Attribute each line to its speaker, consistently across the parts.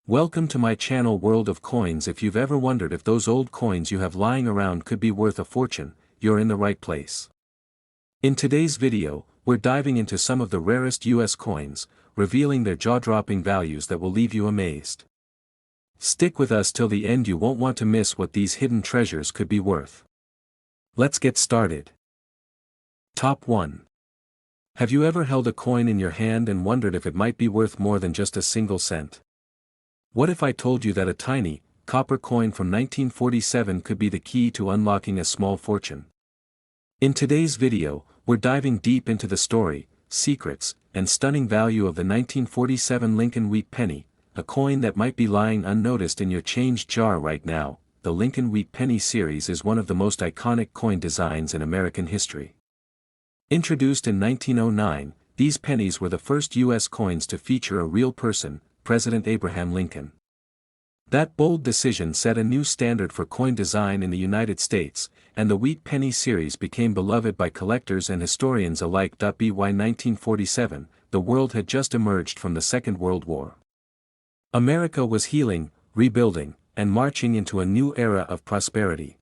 Speaker 1: Welcome to my channel World of Coins. If you've ever wondered if those old coins you have lying around could be worth a fortune, you're in the right place. In today's video, we're diving into some of the rarest US coins, revealing their jaw-dropping values that will leave you amazed. Stick with us till the end, you won't want to miss what these hidden treasures could be worth. Let's get started. Top 1. Have you ever held a coin in your hand and wondered if it might be worth more than just a single cent? What if I told you that a tiny, copper coin from 1947 could be the key to unlocking a small fortune? In today's video, we're diving deep into the story, secrets, and stunning value of the 1947 Lincoln Wheat Penny, a coin that might be lying unnoticed in your change jar right now. The Lincoln Wheat Penny series is one of the most iconic coin designs in American history. Introduced in 1909, these pennies were the first U.S. coins to feature a real person, President Abraham Lincoln. That bold decision set a new standard for coin design in the United States, and the Wheat Penny series became beloved by collectors and historians alike. By 1947, the world had just emerged from the Second World War. America was healing, rebuilding, and marching into a new era of prosperity.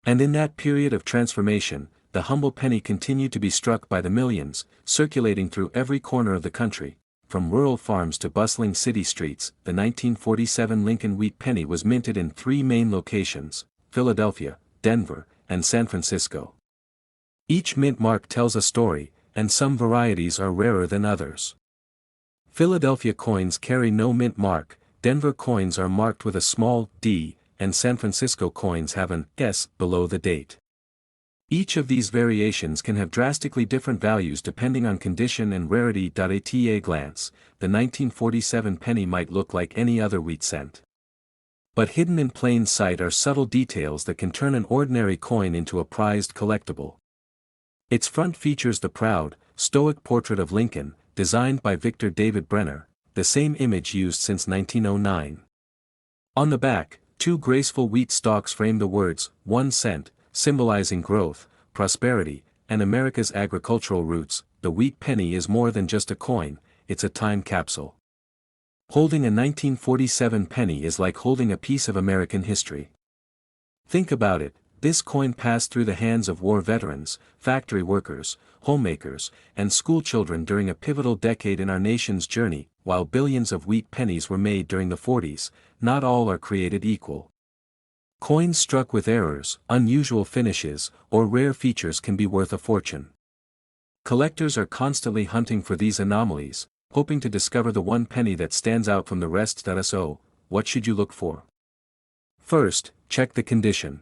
Speaker 1: And in that period of transformation, the humble penny continued to be struck by the millions, circulating through every corner of the country. From rural farms to bustling city streets, the 1947 Lincoln Wheat Penny was minted in three main locations: Philadelphia, Denver, and San Francisco. Each mint mark tells a story, and some varieties are rarer than others. Philadelphia coins carry no mint mark, Denver coins are marked with a small d, and San Francisco coins have an S below the date. Each of these variations can have drastically different values depending on condition and rarity. At a glance, the 1947 penny might look like any other wheat cent. But hidden in plain sight are subtle details that can turn an ordinary coin into a prized collectible. Its front features the proud, stoic portrait of Lincoln, designed by Victor David Brenner, the same image used since 1909. On the back, two graceful wheat stalks frame the words, 1 cent, symbolizing growth, prosperity, and America's agricultural roots. The wheat penny is more than just a coin, it's a time capsule. Holding a 1947 penny is like holding a piece of American history. Think about it, this coin passed through the hands of war veterans, factory workers, homemakers, and schoolchildren during a pivotal decade in our nation's journey. While billions of wheat pennies were made during the 40s, not all are created equal. Coins struck with errors, unusual finishes, or rare features can be worth a fortune. Collectors are constantly hunting for these anomalies, hoping to discover the one penny that stands out from the rest. So, what should you look for? First, check the condition.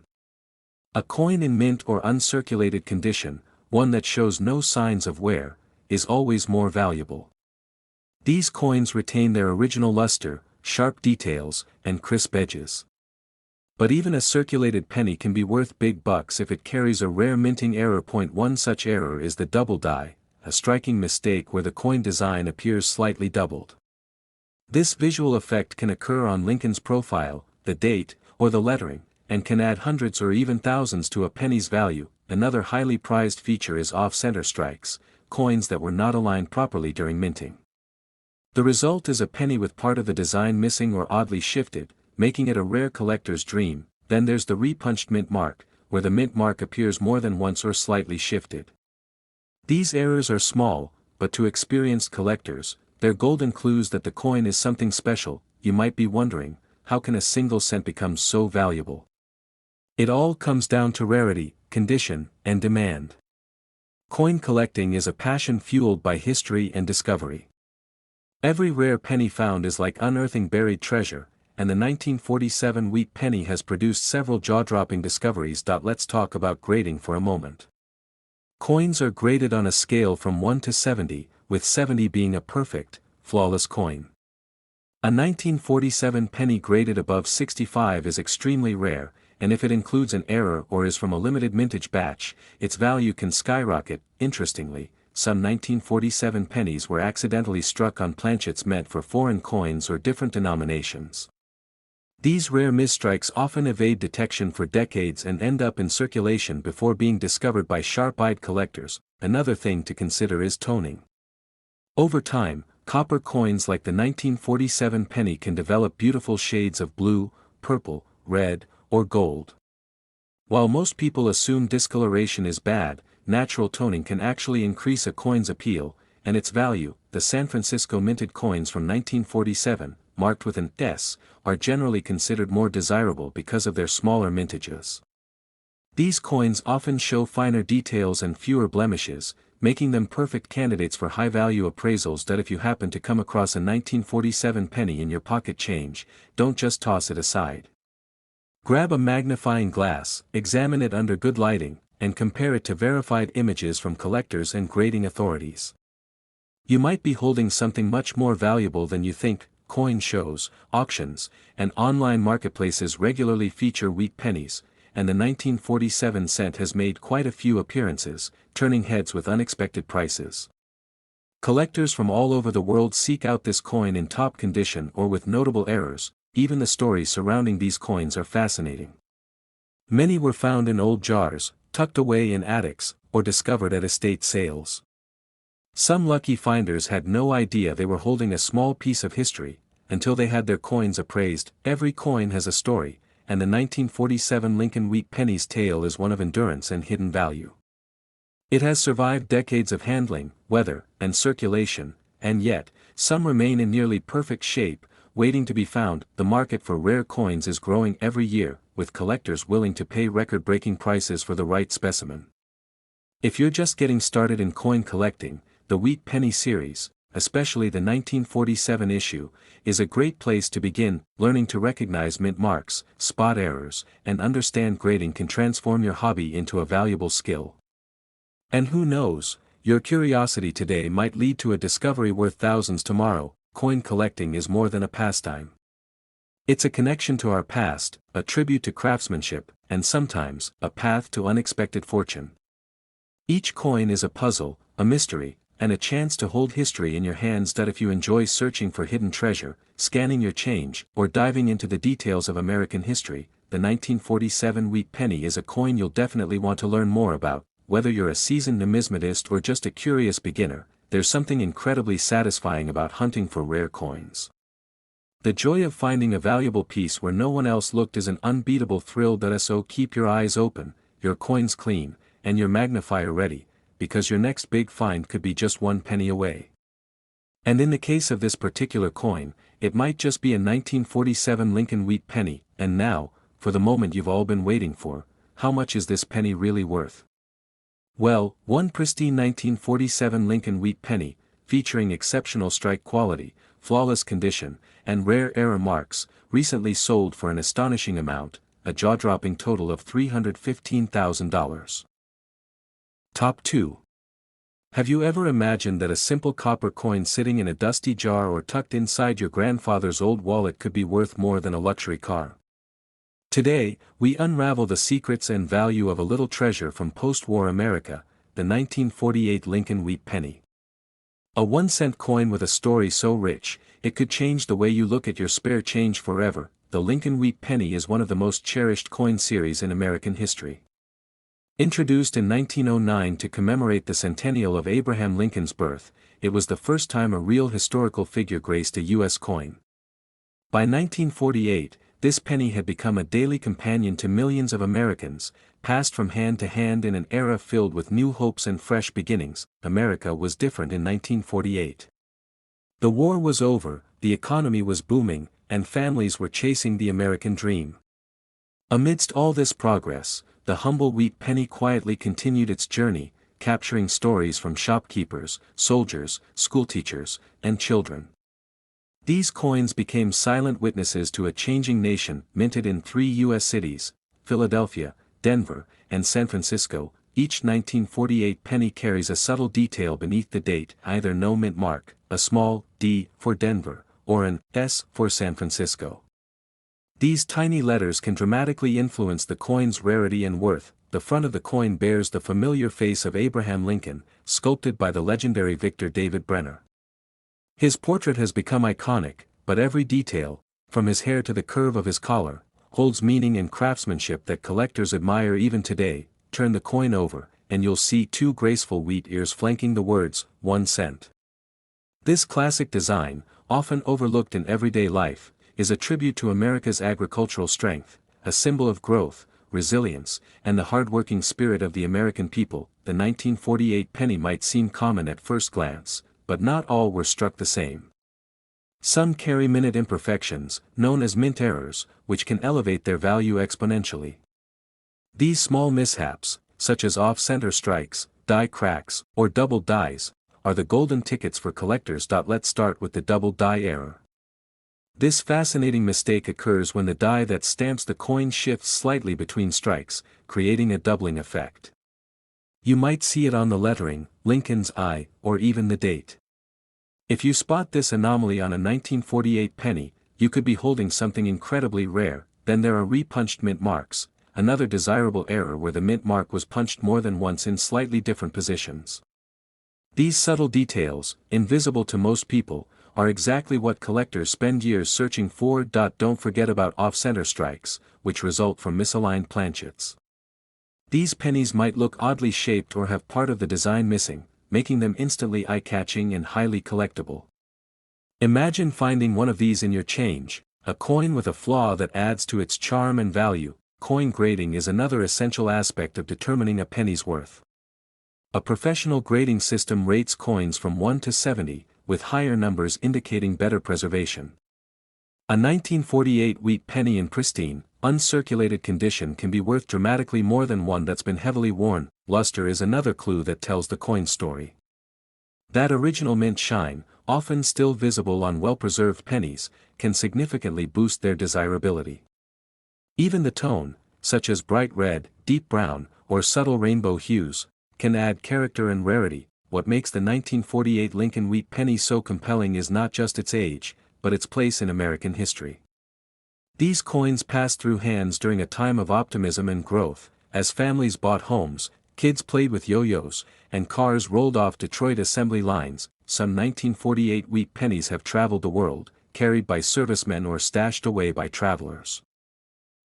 Speaker 1: A coin in mint or uncirculated condition, one that shows no signs of wear, is always more valuable. These coins retain their original luster, sharp details, and crisp edges. But even a circulated penny can be worth big bucks if it carries a rare minting error. One such error is the double die, a striking mistake where the coin design appears slightly doubled. This visual effect can occur on Lincoln's profile, the date, or the lettering, and can add hundreds or even thousands to a penny's value. Another highly prized feature is off-center strikes, coins that were not aligned properly during minting. The result is a penny with part of the design missing or oddly shifted, making it a rare collector's dream. Then there's the repunched mint mark, where the mint mark appears more than once or slightly shifted. These errors are small, but to experienced collectors, they're golden clues that the coin is something special. You might be wondering, how can a single cent become so valuable? It all comes down to rarity, condition, and demand. Coin collecting is a passion fueled by history and discovery. Every rare penny found is like unearthing buried treasure, and the 1947 Wheat Penny has produced several jaw-dropping discoveries. Let's talk about grading for a moment. Coins are graded on a scale from 1 to 70, with 70 being a perfect, flawless coin. A 1947 penny graded above 65 is extremely rare, and if it includes an error or is from a limited mintage batch, its value can skyrocket. Interestingly, some 1947 pennies were accidentally struck on planchets meant for foreign coins or different denominations. These rare misstrikes often evade detection for decades and end up in circulation before being discovered by sharp-eyed collectors. Another thing to consider is toning. Over time, copper coins like the 1947 penny can develop beautiful shades of blue, purple, red, or gold. While most people assume discoloration is bad, natural toning can actually increase a coin's appeal and its value. The San Francisco minted coins from 1947, marked with an S, are generally considered more desirable because of their smaller mintages. These coins often show finer details and fewer blemishes, making them perfect candidates for high-value appraisals. That if you happen to come across a 1947 penny in your pocket change, don't just toss it aside. Grab a magnifying glass, examine it under good lighting, and compare it to verified images from collectors and grading authorities. You might be holding something much more valuable than you think. Coin shows, auctions, and online marketplaces regularly feature wheat pennies, and the 1947 cent has made quite a few appearances, turning heads with unexpected prices. Collectors from all over the world seek out this coin in top condition or with notable errors. Even the stories surrounding these coins are fascinating. Many were found in old jars, tucked away in attics, or discovered at estate sales. Some lucky finders had no idea they were holding a small piece of history, until they had their coins appraised. Every coin has a story, and the 1947 Lincoln Wheat Penny's tale is one of endurance and hidden value. It has survived decades of handling, weather, and circulation, and yet, some remain in nearly perfect shape, waiting to be found. The market for rare coins is growing every year, with collectors willing to pay record-breaking prices for the right specimen. If you're just getting started in coin collecting, the Wheat Penny series, especially the 1947 issue, is a great place to begin. Learning to recognize mint marks, spot errors, and understand grading can transform your hobby into a valuable skill. And who knows, your curiosity today might lead to a discovery worth thousands tomorrow. Coin collecting is more than a pastime. It's a connection to our past, a tribute to craftsmanship, and sometimes, a path to unexpected fortune. Each coin is a puzzle, a mystery, and a chance to hold history in your hands. That if you enjoy searching for hidden treasure, scanning your change, or diving into the details of American history, the 1947 Wheat Penny is a coin you'll definitely want to learn more about. Whether you're a seasoned numismatist or just a curious beginner, there's something incredibly satisfying about hunting for rare coins. The joy of finding a valuable piece where no one else looked is an unbeatable thrill. So keep your eyes open, your coins clean, and your magnifier ready, because your next big find could be just one penny away. And in the case of this particular coin, it might just be a 1947 Lincoln Wheat Penny. And now, for the moment you've all been waiting for, how much is this penny really worth? Well, one pristine 1947 Lincoln Wheat Penny, featuring exceptional strike quality, flawless condition, and rare error marks, recently sold for an astonishing amount, a jaw-dropping total of $315,000. Top 2. Have you ever imagined that a simple copper coin sitting in a dusty jar or tucked inside your grandfather's old wallet could be worth more than a luxury car? Today, we unravel the secrets and value of a little treasure from post-war America, the 1948 Lincoln Wheat Penny. A 1-cent coin with a story so rich, it could change the way you look at your spare change forever. The Lincoln Wheat Penny is one of the most cherished coin series in American history. Introduced in 1909 to commemorate the centennial of Abraham Lincoln's birth, it was the first time a real historical figure graced a U.S. coin. By 1948, this penny had become a daily companion to millions of Americans, passed from hand to hand in an era filled with new hopes and fresh beginnings. America was different in 1948. The war was over, the economy was booming, and families were chasing the American dream. Amidst all this progress, the humble wheat penny quietly continued its journey, capturing stories from shopkeepers, soldiers, schoolteachers, and children. These coins became silent witnesses to a changing nation. Minted in 3 U.S. cities, Philadelphia, Denver, and San Francisco, each 1948 penny carries a subtle detail beneath the date, either no mint mark, a small D for Denver, or an S for San Francisco. These tiny letters can dramatically influence the coin's rarity and worth. The front of the coin bears the familiar face of Abraham Lincoln, sculpted by the legendary Victor David Brenner. His portrait has become iconic, but every detail, from his hair to the curve of his collar, holds meaning and craftsmanship that collectors admire even today. Turn the coin over, and you'll see 2 graceful wheat ears flanking the words, 1 cent. This classic design, often overlooked in everyday life, is a tribute to America's agricultural strength, a symbol of growth, resilience, and the hard-working spirit of the American people. The 1948 penny might seem common at first glance, but not all were struck the same. Some carry minute imperfections, known as mint errors, which can elevate their value exponentially. These small mishaps, such as off-center strikes, die cracks, or double dies, are the golden tickets for collectors. Let's start with the double die error. This fascinating mistake occurs when the die that stamps the coin shifts slightly between strikes, creating a doubling effect. You might see it on the lettering, Lincoln's I, or even the date. If you spot this anomaly on a 1948 penny, you could be holding something incredibly rare. Then there are repunched mint marks, another desirable error where the mint mark was punched more than once in slightly different positions. These subtle details, invisible to most people, are exactly what collectors spend years searching for. Don't forget about off-center strikes, which result from misaligned planchets. These pennies might look oddly shaped or have part of the design missing, making them instantly eye-catching and highly collectible. Imagine finding one of these in your change, a coin with a flaw that adds to its charm and value. Coin grading is another essential aspect of determining a penny's worth. A professional grading system rates coins from 1 to 70, with higher numbers indicating better preservation. A 1948 wheat penny in pristine, uncirculated condition can be worth dramatically more than one that's been heavily worn. Luster is another clue that tells the coin's story. That original mint shine, often still visible on well-preserved pennies, can significantly boost their desirability. Even the tone, such as bright red, deep brown, or subtle rainbow hues, can add character and rarity. What makes the 1948 Lincoln wheat penny so compelling is not just its age, but its place in American history. These coins passed through hands during a time of optimism and growth, as families bought homes, kids played with yo-yos, and cars rolled off Detroit assembly lines. Some 1948 wheat pennies have traveled the world, carried by servicemen or stashed away by travelers.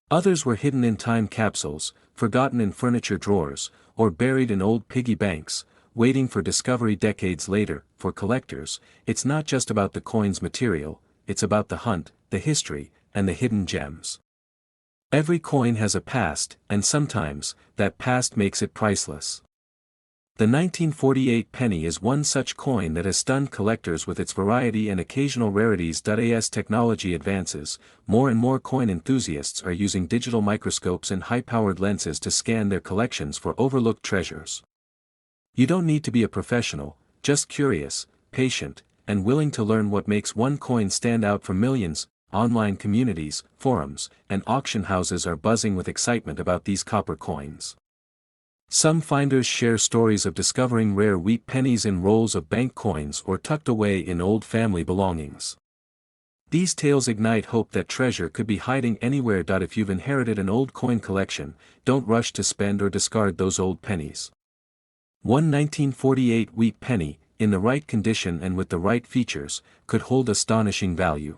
Speaker 1: Others were hidden in time capsules, forgotten in furniture drawers, or buried in old piggy banks, waiting for discovery decades later. For collectors, it's not just about the coin's material, it's about the hunt, the history, and the hidden gems. Every coin has a past, and sometimes, that past makes it priceless. The 1948 penny is one such coin that has stunned collectors with its variety and occasional rarities. As technology advances, more and more coin enthusiasts are using digital microscopes and high-powered lenses to scan their collections for overlooked treasures. You don't need to be a professional, just curious, patient, and willing to learn what makes one coin stand out from millions. Online communities, forums, and auction houses are buzzing with excitement about these copper coins. Some finders share stories of discovering rare wheat pennies in rolls of bank coins or tucked away in old family belongings. These tales ignite hope that treasure could be hiding anywhere. If you've inherited an old coin collection, don't rush to spend or discard those old pennies. One 1948 wheat penny, in the right condition and with the right features, could hold astonishing value.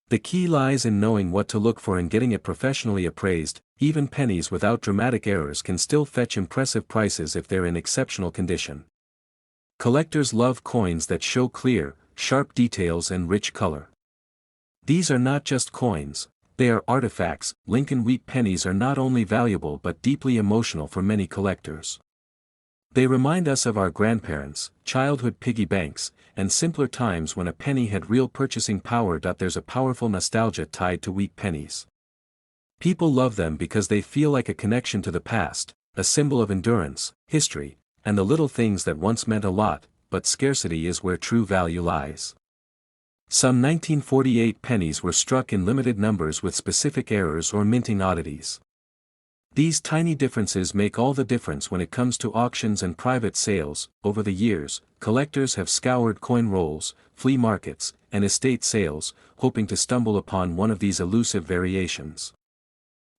Speaker 1: The key lies in knowing what to look for and getting it professionally appraised. Even pennies without dramatic errors can still fetch impressive prices if they're in exceptional condition. Collectors love coins that show clear, sharp details and rich color. These are not just coins, they are artifacts. Lincoln wheat pennies are not only valuable but deeply emotional for many collectors. They remind us of our grandparents, childhood piggy banks, and simpler times when a penny had real purchasing power. There's a powerful nostalgia tied to wheat pennies. People love them because they feel like a connection to the past, a symbol of endurance, history, and the little things that once meant a lot. But scarcity is where true value lies. Some 1948 pennies were struck in limited numbers with specific errors or minting oddities. These tiny differences make all the difference when it comes to auctions and private sales. Over the years, collectors have scoured coin rolls, flea markets, and estate sales, hoping to stumble upon one of these elusive variations.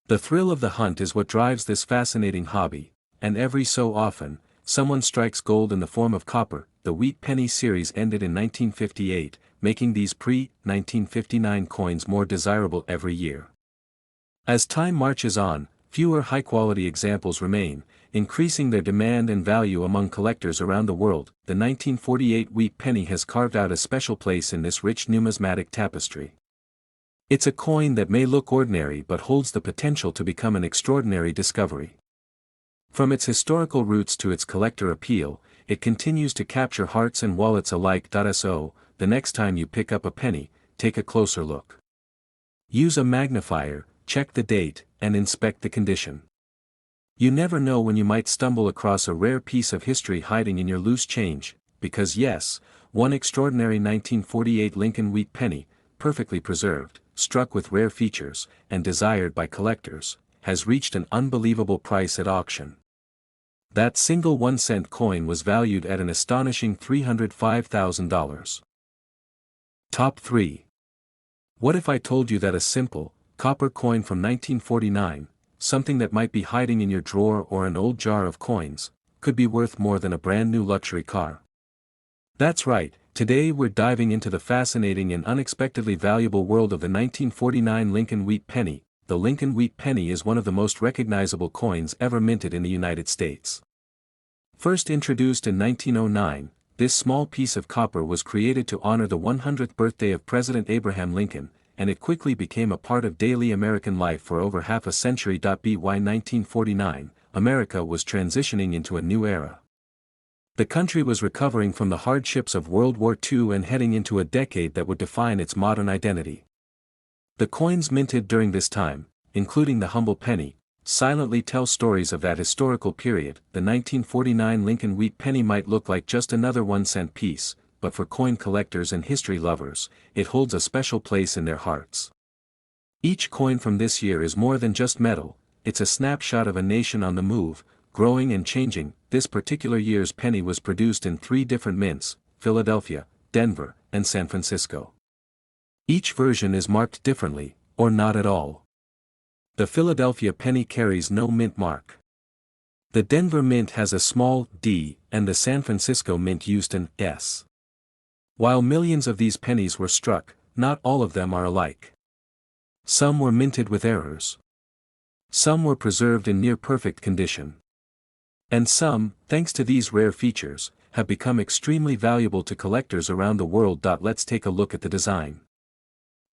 Speaker 1: The thrill of the hunt is what drives this fascinating hobby, and every so often, someone strikes gold in the form of copper. The wheat penny series ended in 1958, making these pre-1959 coins more desirable every year. As time marches on, fewer high-quality examples remain, increasing their demand and value among collectors around the world. The 1948 wheat penny has carved out a special place in this rich numismatic tapestry. It's a coin that may look ordinary but holds the potential to become an extraordinary discovery. From its historical roots to its collector appeal, it continues to capture hearts and wallets alike. So, the next time you pick up a penny, take a closer look. Use a magnifier, check the date, and inspect the condition. You never know when you might stumble across a rare piece of history hiding in your loose change, because yes, one extraordinary 1948 Lincoln wheat penny, perfectly preserved, struck with rare features, and desired by collectors, has reached an unbelievable price at auction. That single 1-cent coin was valued at an astonishing $305,000. Top 3. What if I told you that a simple, copper coin from 1949, something that might be hiding in your drawer or an old jar of coins, could be worth more than a brand new luxury car? That's right, today we're diving into the fascinating and unexpectedly valuable world of the 1949 Lincoln wheat penny. The Lincoln wheat penny is one of the most recognizable coins ever minted in the United States. First introduced in 1909, this small piece of copper was created to honor the 100th birthday of President Abraham Lincoln, and it quickly became a part of daily American life for over half a century. By 1949, America was transitioning into a new era. The country was recovering from the hardships of World War II and heading into a decade that would define its modern identity. The coins minted during this time, including the humble penny, silently tell stories of that historical period. The 1949 Lincoln wheat penny might look like just another 1-cent piece, but for coin collectors and history lovers, it holds a special place in their hearts. Each coin from this year is more than just metal, it's a snapshot of a nation on the move, growing and changing. This particular year's penny was produced in 3 different mints: Philadelphia, Denver, and San Francisco. Each version is marked differently, or not at all. The Philadelphia penny carries no mint mark. The Denver mint has a small d, and the San Francisco mint used an s. While millions of these pennies were struck, not all of them are alike. Some were minted with errors. Some were preserved in near-perfect condition. And some, thanks to these rare features, have become extremely valuable to collectors around the world. Let's take a look at the design.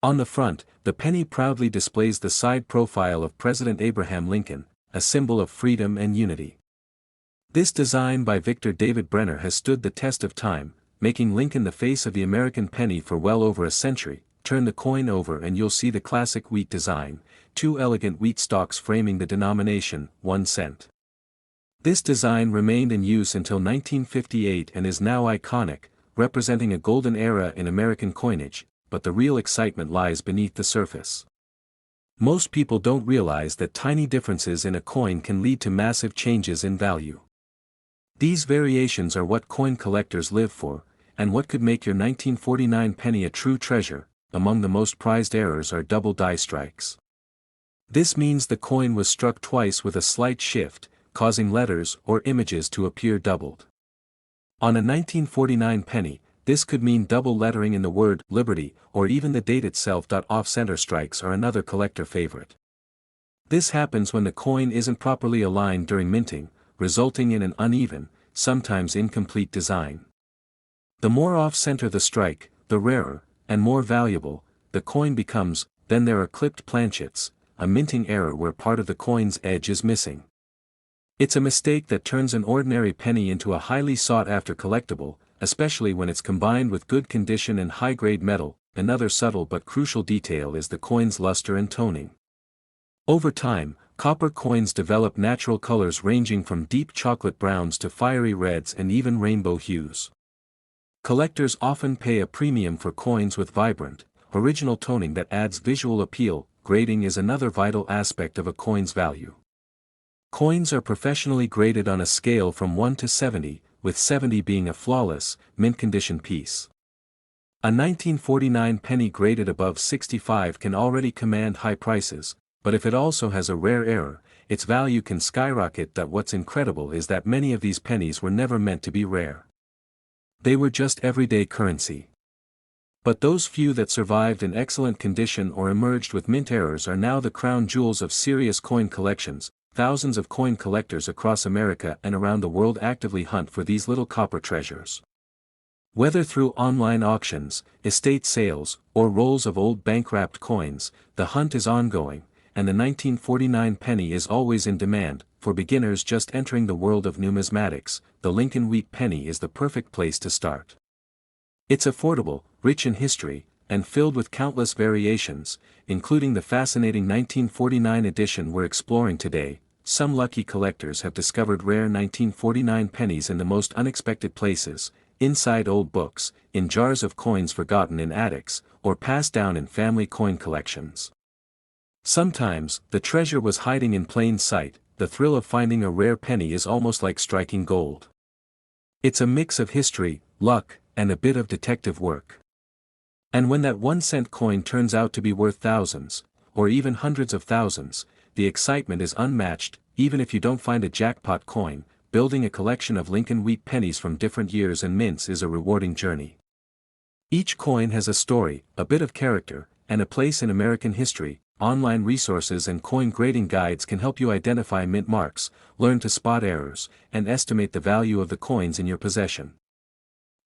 Speaker 1: On the front, the penny proudly displays the side profile of President Abraham Lincoln, a symbol of freedom and unity. This design by Victor David Brenner has stood the test of time, making Lincoln the face of the American penny for well over a century. Turn the coin over and you'll see the classic wheat design, 2 elegant wheat stalks framing the denomination, 1 cent. This design remained in use until 1958 and is now iconic, representing a golden era in American coinage, but the real excitement lies beneath the surface. Most people don't realize that tiny differences in a coin can lead to massive changes in value. These variations are what coin collectors live for, and what could make your 1949 penny a true treasure. Among the most prized errors are double die strikes. This means the coin was struck twice with a slight shift, causing letters or images to appear doubled. On a 1949 penny, this could mean double lettering in the word liberty, or even the date itself. Off-center strikes are another collector favorite. This happens when the coin isn't properly aligned during minting, resulting in an uneven, sometimes incomplete design. The more off-center the strike, the rarer, and more valuable, the coin becomes. Then there are clipped planchets, a minting error where part of the coin's edge is missing. It's a mistake that turns an ordinary penny into a highly sought-after collectible, especially when it's combined with good condition and high-grade metal. Another subtle but crucial detail is the coin's luster and toning. Over time, copper coins develop natural colors ranging from deep chocolate browns to fiery reds and even rainbow hues. Collectors often pay a premium for coins with vibrant, original toning that adds visual appeal. Grading is another vital aspect of a coin's value. Coins are professionally graded on a scale from 1 to 70, with 70 being a flawless, mint-condition piece. A 1949 penny graded above 65 can already command high prices, but if it also has a rare error, its value can skyrocket. What's incredible is that many of these pennies were never meant to be rare. They were just everyday currency. But those few that survived in excellent condition or emerged with mint errors are now the crown jewels of serious coin collections. thousands of coin collectors across America and around the world actively hunt for these little copper treasures. Whether through online auctions, estate sales, or rolls of old bank-wrapped coins, the hunt is ongoing, and the 1949 penny is always in demand. For beginners just entering the world of numismatics, the Lincoln Wheat Penny is the perfect place to start. It's affordable, rich in history, and filled with countless variations, including the fascinating 1949 edition we're exploring today. Some lucky collectors have discovered rare 1949 pennies in the most unexpected places, inside old books, in jars of coins forgotten in attics, or passed down in family coin collections. Sometimes, the treasure was hiding in plain sight. The thrill of finding a rare penny is almost like striking gold. It's a mix of history, luck, and a bit of detective work. And when that 1-cent coin turns out to be worth thousands, or even hundreds of thousands, the excitement is unmatched. Even if you don't find a jackpot coin, building a collection of Lincoln Wheat pennies from different years and mints is a rewarding journey. Each coin has a story, a bit of character, and a place in American history. Online resources and coin grading guides can help you identify mint marks, learn to spot errors, and estimate the value of the coins in your possession.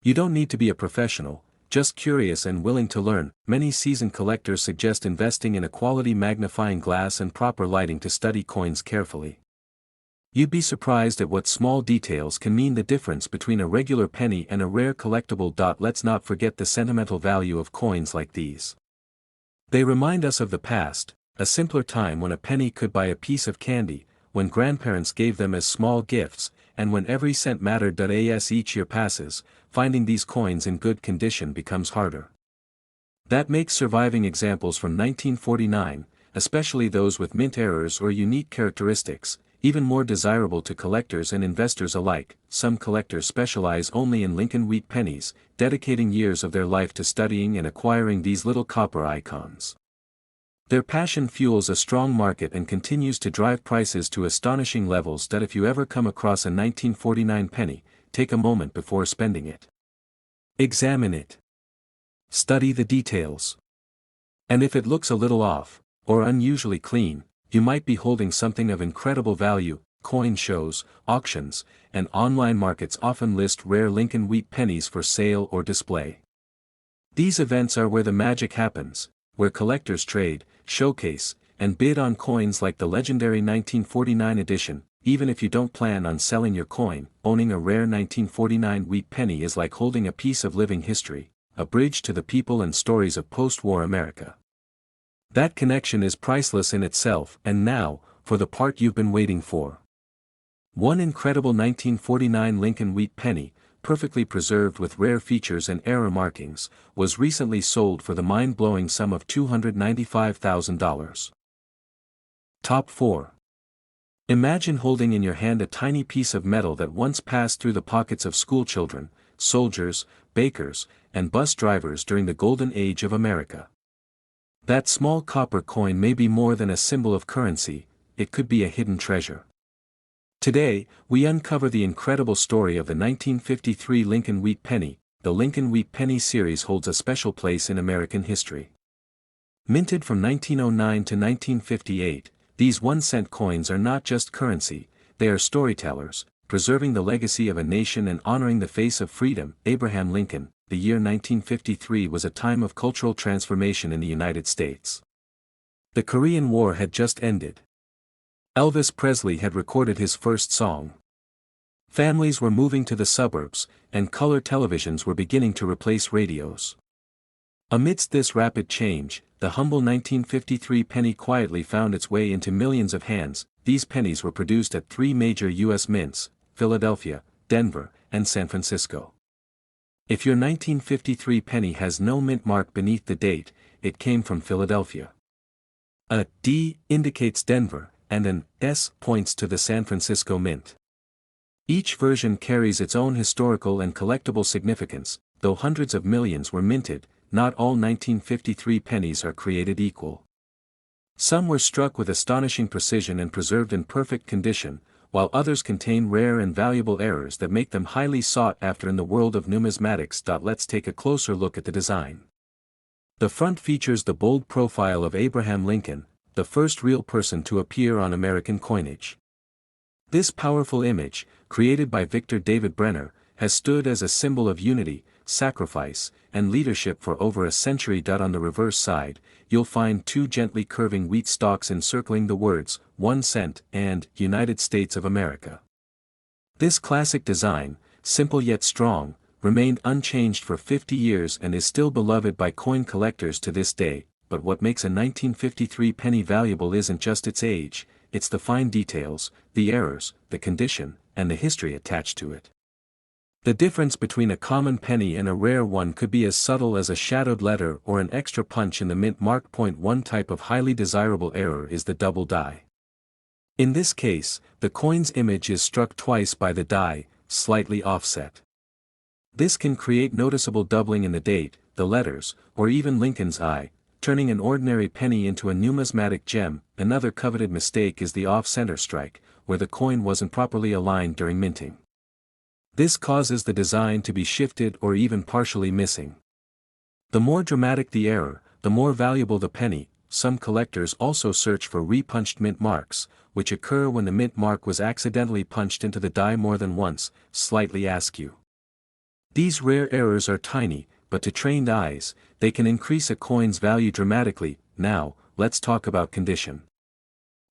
Speaker 1: You don't need to be a professional, just curious and willing to learn. Many seasoned collectors suggest investing in a quality magnifying glass and proper lighting to study coins carefully. You'd be surprised at what small details can mean the difference between a regular penny and a rare collectible. Let's not forget the sentimental value of coins like these. They remind us of the past, a simpler time when a penny could buy a piece of candy, when grandparents gave them as small gifts, and when every cent mattered. As each year passes, finding these coins in good condition becomes harder. That makes surviving examples from 1949, especially those with mint errors or unique characteristics, even more desirable to collectors and investors alike. Some collectors specialize only in Lincoln Wheat pennies, dedicating years of their life to studying and acquiring these little copper icons. Their passion fuels a strong market and continues to drive prices to astonishing levels. If you ever come across a 1949 penny, take a moment before spending it. Examine it. Study the details. And if it looks a little off, or unusually clean, you might be holding something of incredible value. Coin shows, auctions, and online markets often list rare Lincoln Wheat pennies for sale or display. These events are where the magic happens, where collectors trade, showcase, and bid on coins like the legendary 1949 edition. Even if you don't plan on selling your coin, owning a rare 1949 Wheat penny is like holding a piece of living history, a bridge to the people and stories of post-war America. That connection is priceless in itself. And now, for the part you've been waiting for. One incredible 1949 Lincoln Wheat penny, perfectly preserved with rare features and error markings, was recently sold for the mind-blowing sum of $295,000. Top 4. Imagine holding in your hand a tiny piece of metal that once passed through the pockets of schoolchildren, soldiers, bakers, and bus drivers during the golden age of America. That small copper coin may be more than a symbol of currency, it could be a hidden treasure. Today, we uncover the incredible story of the 1953 Lincoln Wheat penny. The Lincoln Wheat penny series holds a special place in American history. Minted from 1909 to 1958, these 1-cent coins are not just currency, they are storytellers, preserving the legacy of a nation and honoring the face of freedom. Abraham Lincoln. The year 1953 was a time of cultural transformation in the United States. The Korean War had just ended. Elvis Presley had recorded his first song. Families were moving to the suburbs, and color televisions were beginning to replace radios. Amidst this rapid change, the humble 1953 penny quietly found its way into millions of hands. These pennies were produced at 3 major U.S. mints, Philadelphia, Denver, and San Francisco. If your 1953 penny has no mint mark beneath the date, it came from Philadelphia. A D indicates Denver, and an S points to the San Francisco Mint. Each version carries its own historical and collectible significance. Though hundreds of millions were minted, not all 1953 pennies are created equal. Some were struck with astonishing precision and preserved in perfect condition, while others contain rare and valuable errors that make them highly sought after in the world of numismatics. Let's take a closer look at the design. The front features the bold profile of Abraham Lincoln, the first real person to appear on American coinage. This powerful image, created by Victor David Brenner, has stood as a symbol of unity, sacrifice, and leadership for over a century. On the reverse side, you'll find two gently curving wheat stalks encircling the words, 1 cent, and, United States of America. This classic design, simple yet strong, remained unchanged for 50 years and is still beloved by coin collectors to this day. But what makes a 1953 penny valuable isn't just its age, it's the fine details, the errors, the condition, and the history attached to it. The difference between a common penny and a rare one could be as subtle as a shadowed letter or an extra punch in the mint mark. One type of highly desirable error is the double die. In this case, the coin's image is struck twice by the die, slightly offset. This can create noticeable doubling in the date, the letters, or even Lincoln's eye, turning an ordinary penny into a numismatic gem. Another coveted mistake is the off-center strike, where the coin wasn't properly aligned during minting. This causes the design to be shifted or even partially missing. The more dramatic the error, the more valuable the penny. Some collectors also search for repunched mint marks, which occur when the mint mark was accidentally punched into the die more than once, slightly askew. These rare errors are tiny, but to trained eyes, they can increase a coin's value dramatically. Now, let's talk about condition.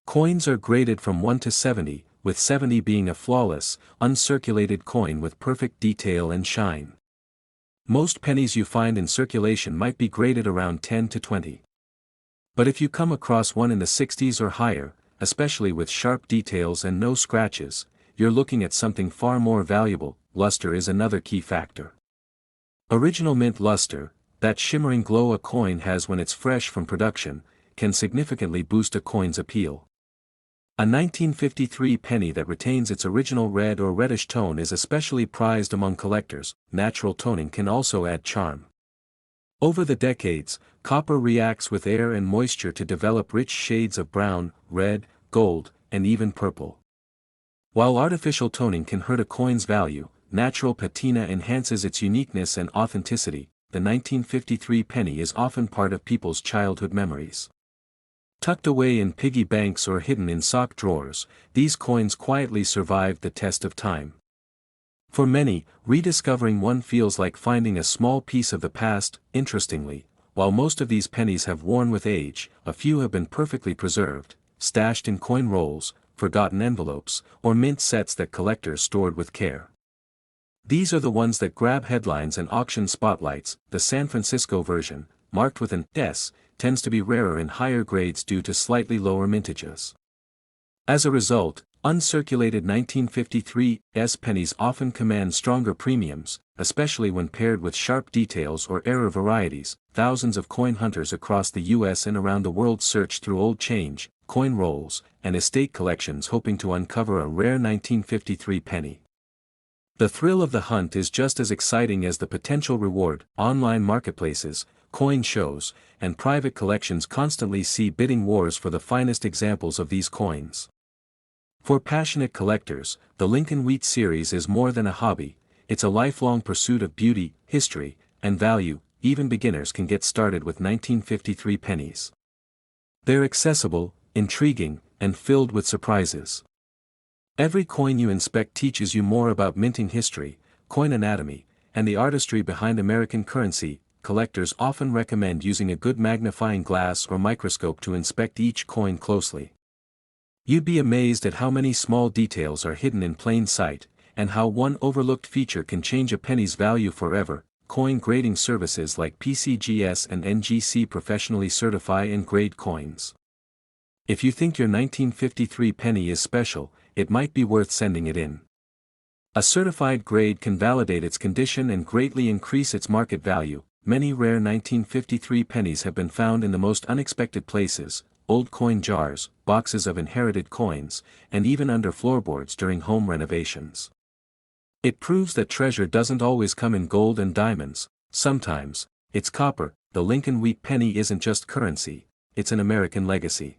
Speaker 1: Coins are graded from 1 to 70, with 70 being a flawless, uncirculated coin with perfect detail and shine. Most pennies you find in circulation might be graded around 10 to 20. But if you come across one in the 60s or higher, especially with sharp details and no scratches, you're looking at something far more valuable. Luster is another key factor. Original mint luster, that shimmering glow a coin has when it's fresh from production, can significantly boost a coin's appeal. A 1953 penny that retains its original red or reddish tone is especially prized among collectors. Natural toning can also add charm. Over the decades, copper reacts with air and moisture to develop rich shades of brown, red, gold, and even purple. While artificial toning can hurt a coin's value, natural patina enhances its uniqueness and authenticity. The 1953 penny is often part of people's childhood memories. Tucked away in piggy banks or hidden in sock drawers, these coins quietly survived the test of time. For many, rediscovering one feels like finding a small piece of the past. Interestingly, while most of these pennies have worn with age, a few have been perfectly preserved, stashed in coin rolls, forgotten envelopes, or mint sets that collectors stored with care. These are the ones that grab headlines and auction spotlights. The San Francisco version, marked with an S, tends to be rarer in higher grades due to slightly lower mintages. As a result, uncirculated 1953 S pennies often command stronger premiums, especially when paired with sharp details or error varieties. Thousands of coin hunters across the US and around the world search through old change, coin rolls, and estate collections hoping to uncover a rare 1953 penny. The thrill of the hunt is just as exciting as the potential reward. Online marketplaces, coin shows, and private collections constantly see bidding wars for the finest examples of these coins. For passionate collectors, the Lincoln Wheat series is more than a hobby, it's a lifelong pursuit of beauty, history, and value. Even beginners can get started with 1953 pennies. They're accessible, intriguing, and filled with surprises. Every coin you inspect teaches you more about minting history, coin anatomy, and the artistry behind American currency. Collectors often recommend using a good magnifying glass or microscope to inspect each coin closely. You'd be amazed at how many small details are hidden in plain sight, and how one overlooked feature can change a penny's value forever. Coin grading services like PCGS and NGC professionally certify and grade coins. If you think your 1953 penny is special, it might be worth sending it in. A certified grade can validate its condition and greatly increase its market value. Many rare 1953 pennies have been found in the most unexpected places: old coin jars, boxes of inherited coins, and even under floorboards during home renovations. It proves that treasure doesn't always come in gold and diamonds. Sometimes, it's copper. The Lincoln Wheat penny isn't just currency, it's an American legacy.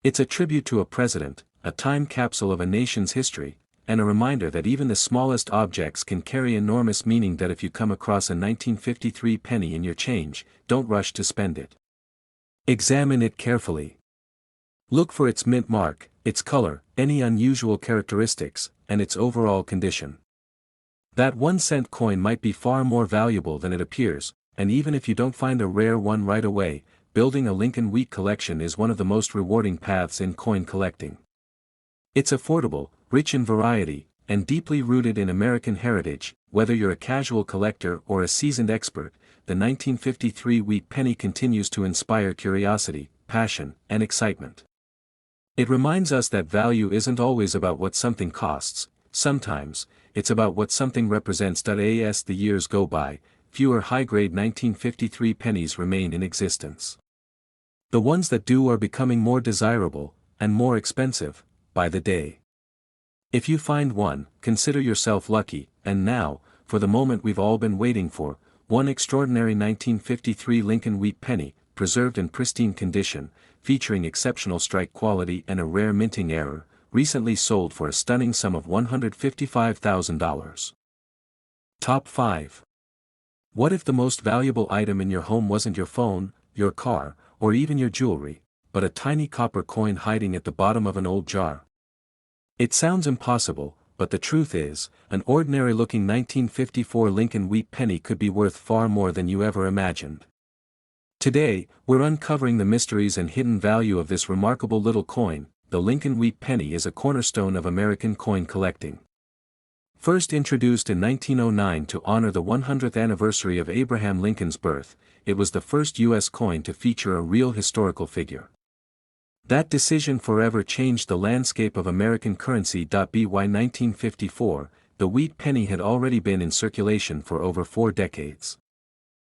Speaker 1: It's a tribute to a president, a time capsule of a nation's history, and a reminder that even the smallest objects can carry enormous meaning. That if you come across a 1953 penny in your change, don't rush to spend it. Examine it carefully. Look for its mint mark, its color, any unusual characteristics, and its overall condition. That 1-cent coin might be far more valuable than it appears, and even if you don't find a rare one right away, building a Lincoln Wheat collection is one of the most rewarding paths in coin collecting. It's affordable, rich in variety, and deeply rooted in American heritage. Whether you're a casual collector or a seasoned expert, the 1953 Wheat Penny continues to inspire curiosity, passion, and excitement. It reminds us that value isn't always about what something costs. Sometimes, it's about what something represents. As the years go by, fewer high-grade 1953 pennies remain in existence. The ones that do are becoming more desirable, and more expensive, by the day. If you find one, consider yourself lucky. And now, for the moment we've all been waiting for, one extraordinary 1953 Lincoln Wheat Penny, preserved in pristine condition, featuring exceptional strike quality and a rare minting error, recently sold for a stunning sum of $155,000. Top 5. What if the most valuable item in your home wasn't your phone, your car, or even your jewelry, but a tiny copper coin hiding at the bottom of an old jar? It sounds impossible, but the truth is, an ordinary-looking 1954 Lincoln Wheat Penny could be worth far more than you ever imagined. Today, we're uncovering the mysteries and hidden value of this remarkable little coin. The Lincoln Wheat Penny is a cornerstone of American coin collecting. First introduced in 1909 to honor the 100th anniversary of Abraham Lincoln's birth, it was the first U.S. coin to feature a real historical figure. That decision forever changed the landscape of American currency. By 1954, the Wheat Penny had already been in circulation for over 4 decades.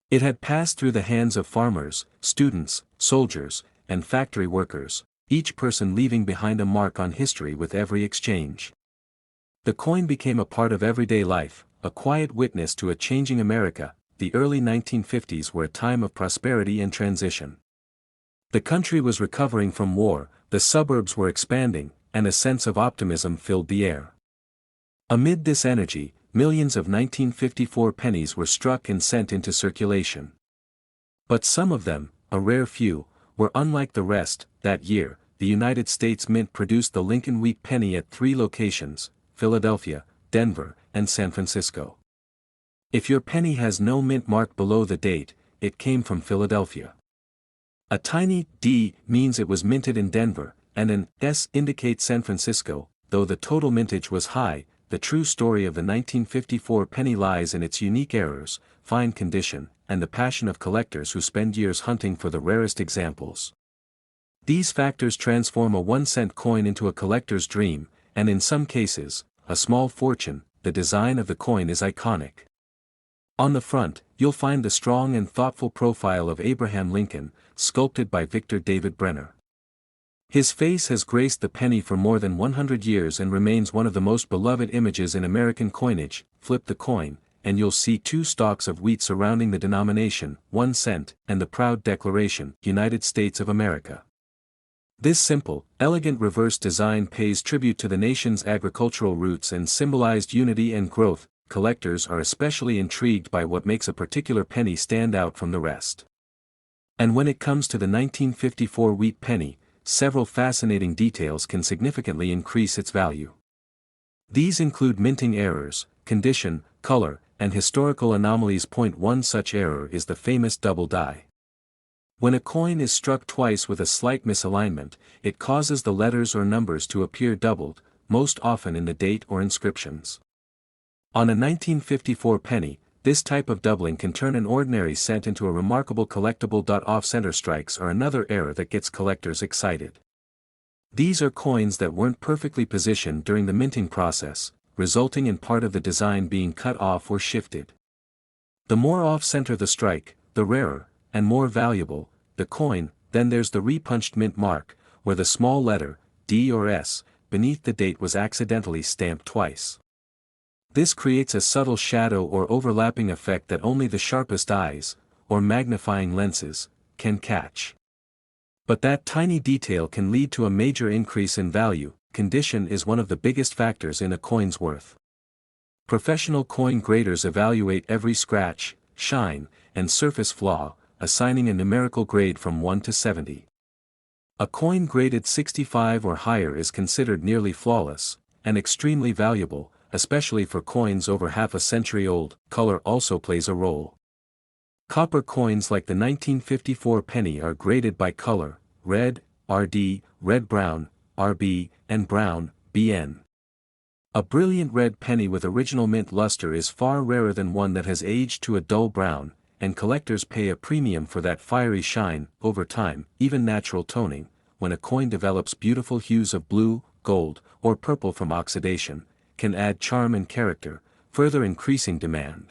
Speaker 1: It had passed through the hands of farmers, students, soldiers, and factory workers, each person leaving behind a mark on history with every exchange. The coin became a part of everyday life, a quiet witness to a changing America. The early 1950s were a time of prosperity and transition. The country was recovering from war, the suburbs were expanding, and a sense of optimism filled the air. Amid this energy, millions of 1954 pennies were struck and sent into circulation. But some of them, a rare few, were unlike the rest. That year, the United States Mint produced the Lincoln Wheat Penny at 3 locations: Philadelphia, Denver, and San Francisco. If your penny has no mint mark below the date, it came from Philadelphia. A tiny D means it was minted in Denver, and an S indicates San Francisco. Though the total mintage was high, the true story of the 1954 penny lies in its unique errors, fine condition, and the passion of collectors who spend years hunting for the rarest examples. These factors transform a 1-cent coin into a collector's dream, and in some cases, a small fortune. The design of the coin is iconic. On the front, you'll find the strong and thoughtful profile of Abraham Lincoln, sculpted by Victor David Brenner. His face has graced the penny for more than 100 years and remains one of the most beloved images in American coinage. Flip the coin, and you'll see 2 stalks of wheat surrounding the denomination, 1 cent, and the proud declaration, United States of America. This simple, elegant reverse design pays tribute to the nation's agricultural roots and symbolized unity and growth. Collectors are especially intrigued by what makes a particular penny stand out from the rest. And when it comes to the 1954 Wheat Penny, several fascinating details can significantly increase its value. These include minting errors, condition, color, and historical anomalies. One such error is the famous double die. When a coin is struck twice with a slight misalignment, it causes the letters or numbers to appear doubled, most often in the date or inscriptions. On a 1954 penny, this type of doubling can turn an ordinary cent into a remarkable collectible. Off-center strikes are another error that gets collectors excited. These are coins that weren't perfectly positioned during the minting process, resulting in part of the design being cut off or shifted. The more off-center the strike, the rarer, and more valuable, the coin. Then there's the repunched mint mark, where the small letter, D or S, beneath the date was accidentally stamped twice. This creates a subtle shadow or overlapping effect that only the sharpest eyes, or magnifying lenses, can catch. But that tiny detail can lead to a major increase in value. Condition is one of the biggest factors in a coin's worth. Professional coin graders evaluate every scratch, shine, and surface flaw, assigning a numerical grade from 1 to 70. A coin graded 65 or higher is considered nearly flawless, and extremely valuable, especially for coins over half a century old. Color also plays a role. Copper coins like the 1954 penny are graded by color: red, RD, red-brown, RB, and brown, BN. A brilliant red penny with original mint luster is far rarer than one that has aged to a dull brown, and collectors pay a premium for that fiery shine. Over time, even natural toning, when a coin develops beautiful hues of blue, gold, or purple from oxidation, can add charm and character, further increasing demand.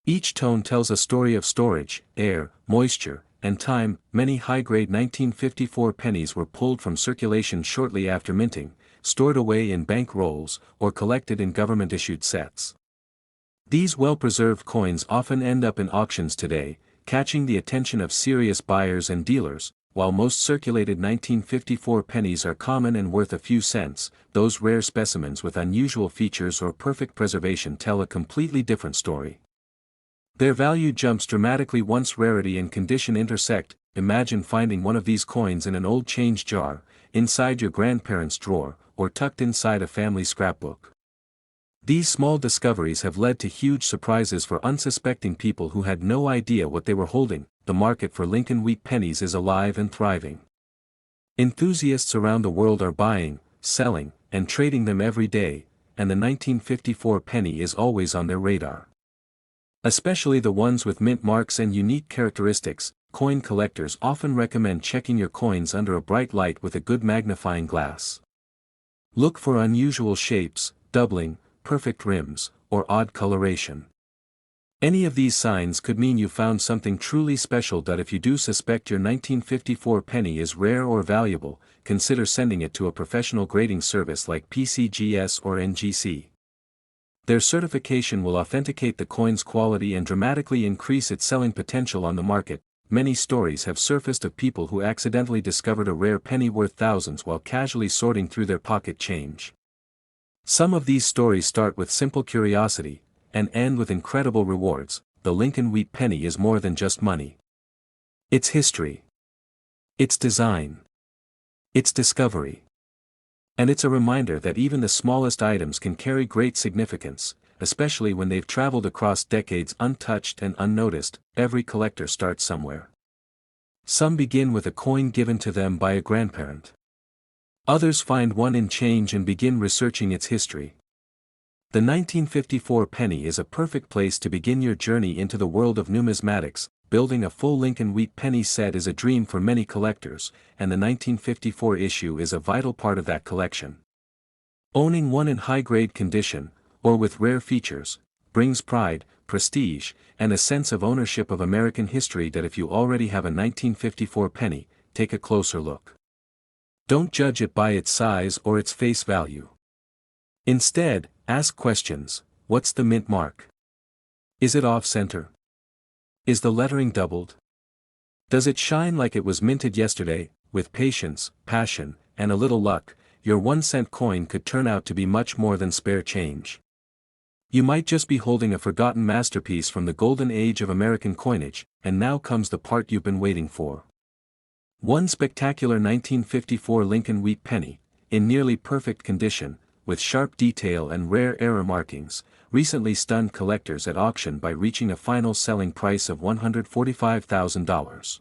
Speaker 1: Each tone tells a story of storage, air, moisture, and time. Many high-grade 1954 pennies were pulled from circulation shortly after minting, stored away in bank rolls, or collected in government-issued sets. These well-preserved coins often end up in auctions today, catching the attention of serious buyers and dealers. While most circulated 1954 pennies are common and worth a few cents, those rare specimens with unusual features or perfect preservation tell a completely different story. Their value jumps dramatically once rarity and condition intersect. Imagine finding one of these coins in an old change jar, inside your grandparents' drawer, or tucked inside a family scrapbook. These small discoveries have led to huge surprises for unsuspecting people who had no idea what they were holding. The market for Lincoln wheat pennies is alive and thriving. Enthusiasts around the world are buying, selling, and trading them every day, and the 1954 penny is always on their radar. Especially the ones with mint marks and unique characteristics. Coin collectors often recommend checking your coins under a bright light with a good magnifying glass. Look for unusual shapes, doubling, perfect rims, or odd coloration. Any of these signs could mean you found something truly special. If you do suspect your 1954 penny is rare or valuable, consider sending it to a professional grading service like PCGS or NGC. Their certification will authenticate the coin's quality and dramatically increase its selling potential on the market. Many stories have surfaced of people who accidentally discovered a rare penny worth thousands while casually sorting through their pocket change. Some of these stories start with simple curiosity, and end with incredible rewards. The Lincoln wheat penny is more than just money. It's history. It's design. It's discovery. And it's a reminder that even the smallest items can carry great significance, especially when they've traveled across decades untouched and unnoticed. Every collector starts somewhere. Some begin with a coin given to them by a grandparent. Others find one in change and begin researching its history. The 1954 penny is a perfect place to begin your journey into the world of numismatics. Building a full Lincoln wheat penny set is a dream for many collectors, and the 1954 issue is a vital part of that collection. Owning one in high-grade condition, or with rare features, brings pride, prestige, and a sense of ownership of American history. If you already have a 1954 penny, take a closer look. Don't judge it by its size or its face value. Instead, ask questions. What's the mint mark? Is it off-center? Is the lettering doubled? Does it shine like it was minted yesterday? With patience, passion, and a little luck, your 1-cent coin could turn out to be much more than spare change. You might just be holding a forgotten masterpiece from the golden age of American coinage, and now comes the part you've been waiting for. One spectacular 1954 Lincoln wheat penny, in nearly perfect condition, with sharp detail and rare error markings, recently stunned collectors at auction by reaching a final selling price of $145,000.